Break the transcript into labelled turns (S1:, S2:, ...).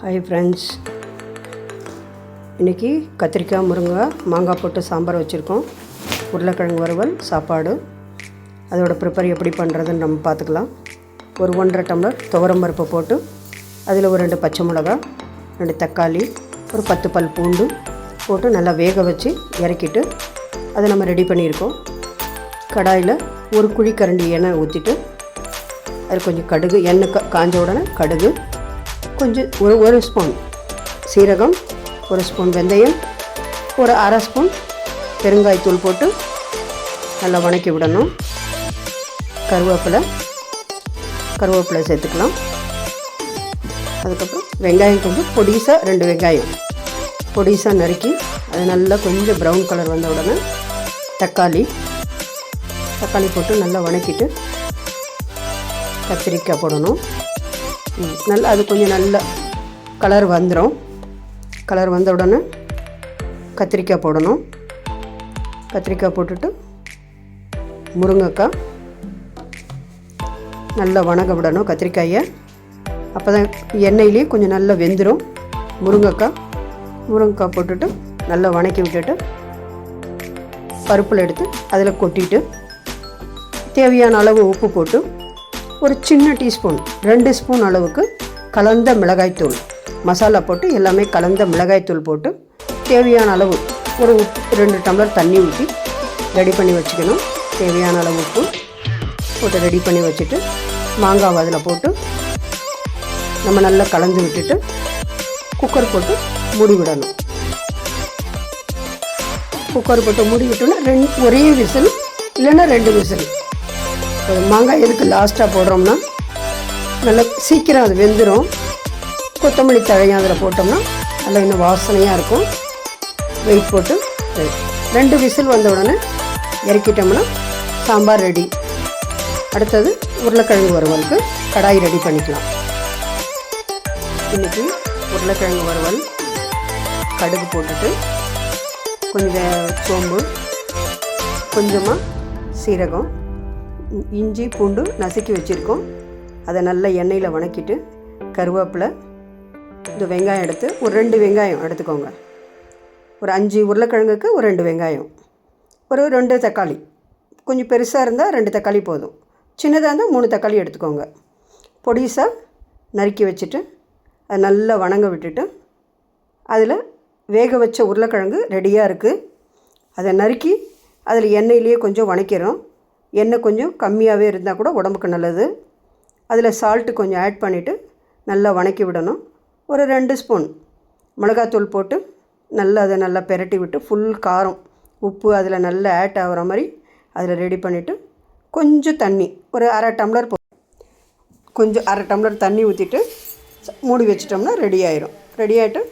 S1: Hi friends, இன்றைக்கி கத்திரிக்காய் முருங்காய் மாங்காய் போட்டு சாம்பார் வச்சுருக்கோம். உருளைக்கிழங்கு வறுவல், சாப்பாடு. அதோட ப்ரிப்பேர் எப்படி பண்ணுறதுன்னு நம்ம பார்த்துக்கலாம். ஒரு 1.5 டம்ளர் துவரம் பருப்பு போட்டு அதில் ஒரு 2 பச்சை மிளகா, 2 தக்காளி, ஒரு 10 பல் பூண்டு போட்டு நல்லா வேக வச்சு இறக்கிட்டு அதை நம்ம ரெடி பண்ணியிருக்கோம். கடாயில் ஒரு குழிக்கரண்டி எண்ணெய் ஊற்றிட்டு அது கொஞ்சம் கடுகு, எண்ணெய் காஞ்ச உடனே கடுகு, கொஞ்சம் ஒரு ஸ்பூன் சீரகம், ஒரு ஸ்பூன் வெந்தயம், ஒரு அரை ஸ்பூன் பெருங்காயத்தூள் போட்டு நல்லா வணக்கி விடணும். கருவேப்பிலை சேர்த்துக்கலாம். அதுக்கப்புறம் வெங்காயம் கொஞ்சம் பொடிசாக 2 வெங்காயம் பொடிசாக நறுக்கி அது நல்லா கொஞ்சம் ப்ரௌன் கலர் வந்த உடனே தக்காளி போட்டு நல்லா வணக்கிட்டு கத்திரிக்காய் போடணும். நல்லா அது கொஞ்சம் நல்ல கலர் வந்துடும். கலர் வந்த உடனே கத்திரிக்காய் போடணும். கத்திரிக்காய் போட்டுட்டு முருங்கைக்காய் நல்லா வணங்க விடணும். கத்திரிக்காயை அப்போ தான் எண்ணெயிலே கொஞ்சம் நல்லா வெந்துடும். முருங்கைக்காய் போட்டுட்டு நல்லா வணக்கி விட்டுட்டு பருப்பில் எடுத்து அதில் கொட்டிட்டு தேவையான அளவு உப்பு போட்டு ஒரு சின்ன டீஸ்பூன் 2 ஸ்பூன் அளவுக்கு கலந்த மிளகாய்த்தூள், மசாலா போட்டு எல்லாமே கலந்த மிளகாய்த்தூள் போட்டு தேவையான அளவு ஒரு 2 டம்ளர் தண்ணி ஊற்றி ரெடி பண்ணி வச்சுக்கணும். தேவையான அளவு உப்பு போட்டு ரெடி பண்ணி வச்சுட்டு மாங்காய் அதில் போட்டு நம்ம நல்லா கலந்து விட்டுட்டு குக்கர் போட்டு மூடி விடணும். குக்கர் போட்டு மூடி விட்டோன்னா ஒரே விசில் இல்லைன்னா 2 விசில். மாங்காய் எதுக்கு லாஸ்ட்டாக போடுறோம்னா நல்லா சீக்கிரம் அது வெந்துடும். கொத்தமல்லி தழையும் அதில் போட்டோம்னா நல்லா இன்னும் வாசனையாக இருக்கும். வெயிட் போட்டு 2 விசில் வந்த உடனே இறக்கிட்டோம்னா சாம்பார் ரெடி. அடுத்தது உருளைக்கிழங்கு வறுவலுக்கு கடாய் ரெடி பண்ணிக்கலாம். இன்றைக்கி உருளைக்கிழங்கு வறுவல் கடுகு போட்டுட்டு கொஞ்சம் சோம்பு, கொஞ்சமாக சீரகம், இஞ்சி பூண்டு நசுக்கி வச்சுருக்கோம். அதை நல்லா எண்ணெயில் வணக்கிட்டு கருவேப்பிலை, இந்த வெங்காயம் எடுத்து ஒரு 2 வெங்காயம் எடுத்துக்கோங்க. ஒரு 5 உருளைக்கிழங்குக்கு ஒரு 2 வெங்காயம், ஒரு 2 தக்காளி. கொஞ்சம் பெருசாக இருந்தால் 2 தக்காளி போதும். சின்னதாக இருந்தால் 3 தக்காளி எடுத்துக்கோங்க. பொடிசாக நறுக்கி வச்சுட்டு அதை நல்லா வணங்க விட்டுட்டு அதில் வேக வச்ச உருளைக்கிழங்கு ரெடியாக இருக்குது. அதை நறுக்கி அதில் எண்ணெயிலேயே கொஞ்சம் வணக்கிறோம். எண்ணெய் கொஞ்சம் கம்மியாகவே இருந்தால் கூட உடம்புக்கு நல்லது. அதில் சால்ட்டு கொஞ்சம் ஆட் பண்ணிவிட்டு நல்லா வணக்கி விடணும். ஒரு 2 ஸ்பூன் மிளகாத்தூள் போட்டு நல்லா அதை நல்லா பெரட்டி விட்டு ஃபுல் காரம் உப்பு அதில் நல்லா ஆட் ஆகிற மாதிரி அதில் ரெடி பண்ணிவிட்டு கொஞ்சம் தண்ணி ஒரு அரை டம்ளர் தண்ணி ஊற்றிட்டு மூடி வச்சிட்டோம்னா ரெடி ஆயிரும். ரெடி ஆகிட்டு